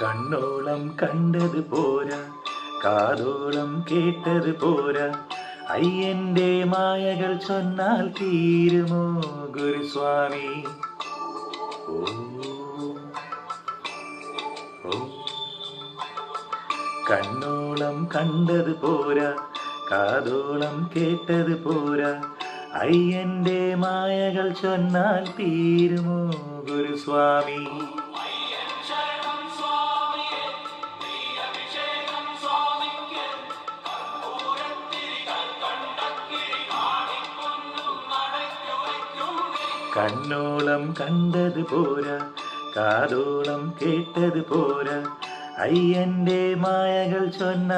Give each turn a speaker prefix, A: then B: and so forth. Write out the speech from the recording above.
A: കണ്ണോളം കണ്ടത് പോരാ, കാതോളം കേട്ടത് പോരാ, അയ്യന്റെ മായകൾ ചൊന്നാൽ തീരുമോ ഗുരുസ്വാമി? ഓ ഓ കണ്ണോളം കണ്ടത് പോരാ, കാതോളം കേട്ടത് പോരാ, അയ്യന്റെ മായകൾ ചൊന്നാൽ തീരുമോ ഗുരുസ്വാമി? കണ്ണോളം കണ്ടത് പോരാ, കാതോളം കേട്ടത് പോരാ, അയ്യന്റെ മായകൾ ചൊന്ന